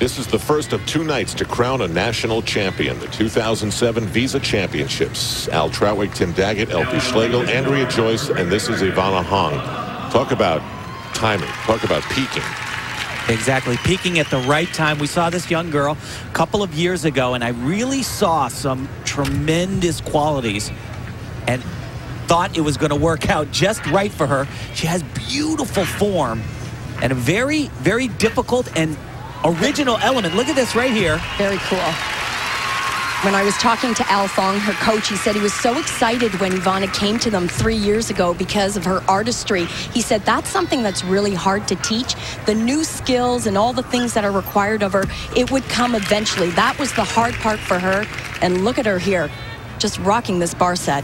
This is the first of 2 nights to crown a national champion. The 2007 Visa Championships. Al Trautwig, Tim Daggett, LP Schlegel, Andrea Joyce, and this is Ivana Hong. Talk about timing. Talk about peaking. Exactly, peaking at the right time. We saw this young girl a couple of years ago, and I really saw some tremendous qualities and thought it was going to work out just right for her. She has beautiful form and a very, very difficult and original element. Look at this right here. Very cool. When I was talking to Al Fong, her coach, he said he was so excited when Ivana came to them 3 years ago because of her artistry. He said that's something that's really hard to teach. The new skills and all the things that are required of her, it would come eventually. That was the hard part for her. And look at her here, just rocking this bar set.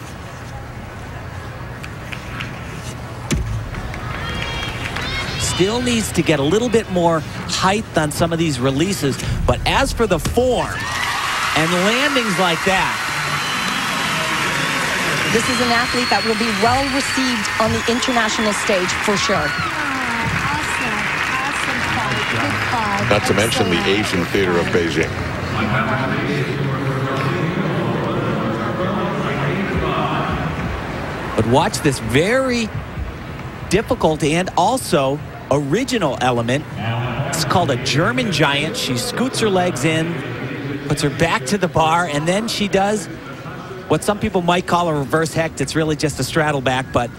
Still needs to get a little bit more height on some of these releases. But as for the form and landings like that, this is an athlete that will be well received on the international stage for sure. Awesome. Not to mention the Asian Theater of Beijing. But watch this very difficult and also original element. It's called a German giant. She scoots her legs in, puts her back to the bar, and then she does what some people might call a reverse hecht. It's really just a straddle back, but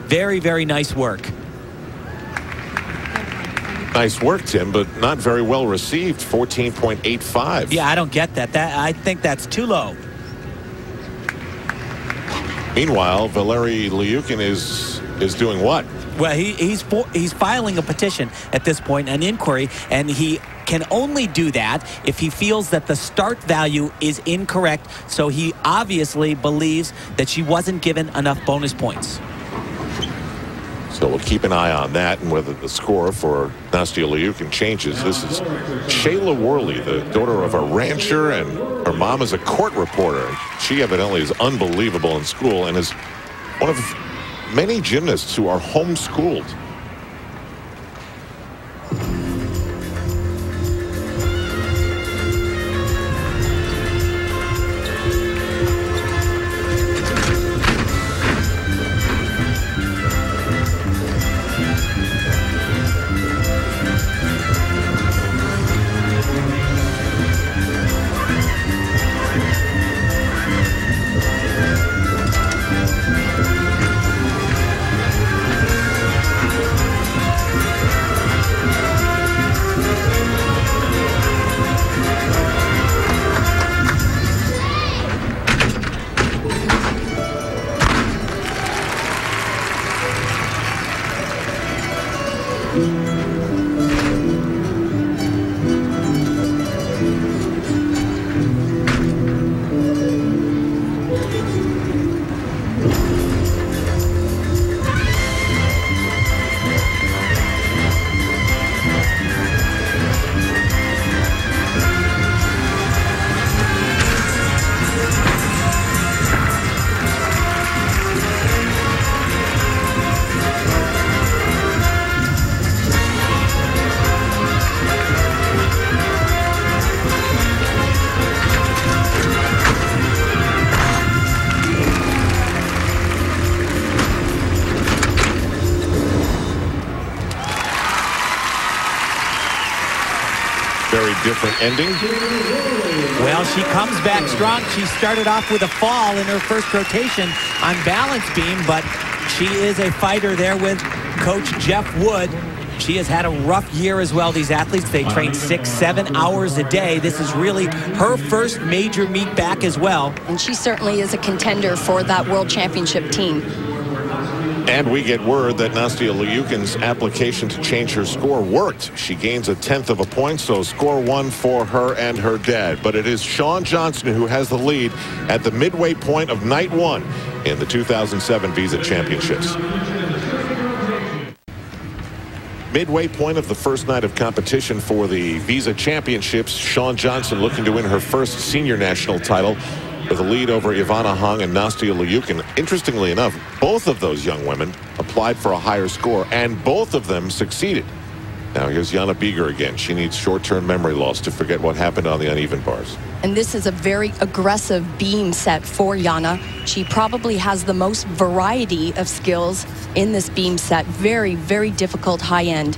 very, very nice work. Nice work, Tim, but not very well received. 14.85. Yeah, I don't get that. I think that's too low. Meanwhile, Valery Liukin is doing what? Well, he's filing a petition at this point, an inquiry, and he can only do that if he feels that the start value is incorrect. So he obviously believes that she wasn't given enough bonus points. So we'll keep an eye on that and whether the score for Nastia Liukin changes. This is Shayla Worley, the daughter of a rancher, and her mom is a court reporter. She evidently is unbelievable in school and is one of many gymnasts who are homeschooled. Very different ending. Well, she comes back strong. She started off with a fall in her first rotation on balance beam, but she is a fighter there with Coach Jeff Wood. She has had a rough year as well. These athletes, they train 6-7 hours a day. This is really her first major meet back as well. And she certainly is a contender for that World Championship team. And we get word that Nastia Liukin's application to change her score worked. She gains 1/10 of a point, so score 1 for her and her dad. But it is Shawn Johnson who has the lead at the midway point of night 1 in the 2007 Visa Championships. Midway point of the first night of competition for the Visa Championships. Shawn Johnson looking to win her first senior national title with a lead over Ivana Hong and Nastia Liukin. Interestingly enough, both of those young women applied for a higher score, and both of them succeeded. Now here's Jana Bieger again. She needs short-term memory loss to forget what happened on the uneven bars. And this is a very aggressive beam set for Jana. She probably has the most variety of skills in this beam set. Very, very difficult high end.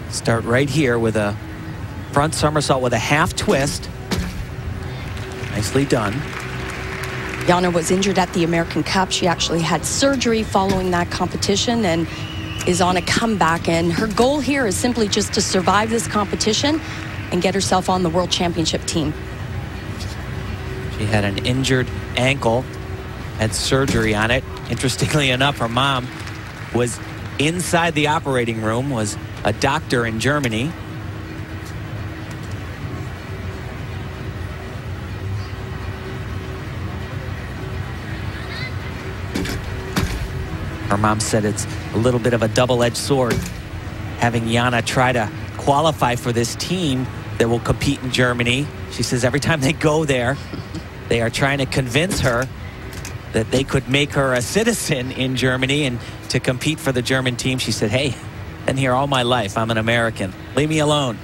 Start right here with a front somersault with a half twist. Nicely done. Jana was injured at the American Cup. She actually had surgery following that competition and is on a comeback. And her goal here is simply just to survive this competition and get herself on the World Championship team. She had an injured ankle, had surgery on it. Interestingly enough, her mom was inside the operating room, was a doctor in Germany. Her mom said it's a little bit of a double-edged sword, having Jana try to qualify for this team that will compete in Germany. She says every time they go there, they are trying to convince her that they could make her a citizen in Germany and to compete for the German team. She said, hey, been here all my life. I'm an American. Leave me alone.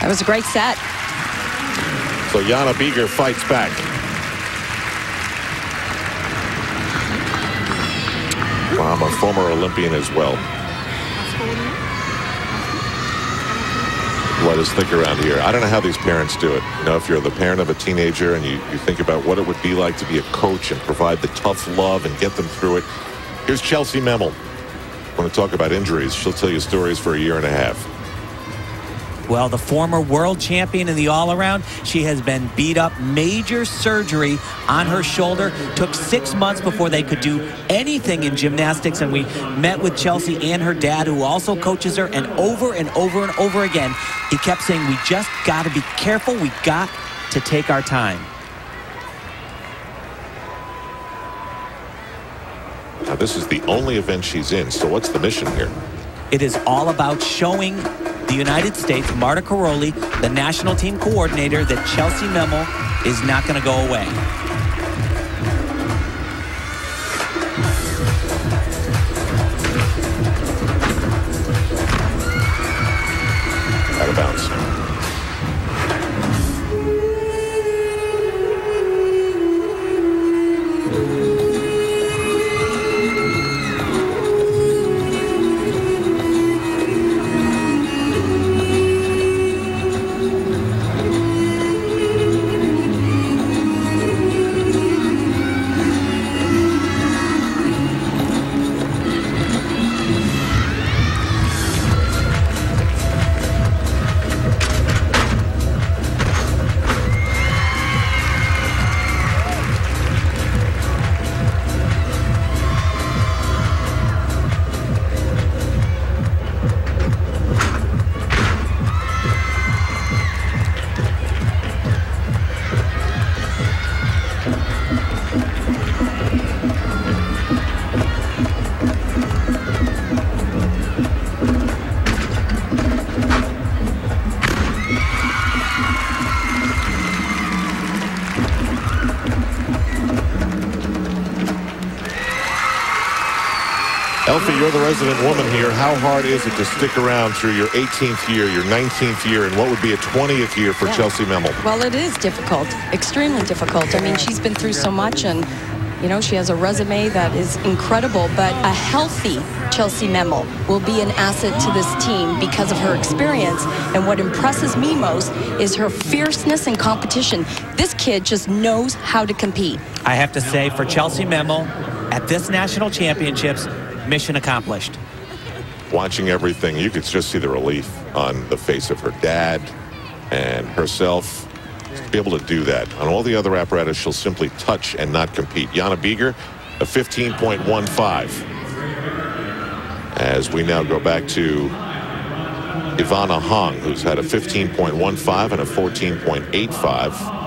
That was a great set. So Jana Bieger fights back. I'm a former Olympian as well. Let us think around here. I don't know how these parents do it. You know, if you're the parent of a teenager and you think about what it would be like to be a coach and provide the tough love and get them through it. Here's Chelsea Memel. I want to talk about injuries. She'll tell you stories for a year and a half. Well, the former world champion in the all-around, she has been beat up. Major surgery on her shoulder. Took 6 months before they could do anything in gymnastics, and we met with Chelsea and her dad, who also coaches her, and over and over and over again, he kept saying, we just got to be careful. We got to take our time. Now, this is the only event she's in, so what's the mission here? It is all about showing the United States, Marta Caroli, the national team coordinator, that Chelsea Memel is not going to go away. Out of bounds. Elfie, you're the resident woman here. How hard is it to stick around through your 18th year, your 19th year, and what would be a 20th year for Chelsea Memel? Well, it is difficult, extremely difficult. I mean, she's been through so much, and, you know, she has a resume that is incredible, but a healthy Chelsea Memel will be an asset to this team because of her experience. And what impresses me most is her fierceness in competition. This kid just knows how to compete. I have to say, for Chelsea Memel, at this national championships, mission accomplished. Watching everything, you could just see the relief on the face of her dad and herself to be able to do that. On all the other apparatus, she'll simply touch and not compete. Jana Bieger, a 15.15. As we now go back to Ivana Hong, who's had a 15.15 and a 14.85.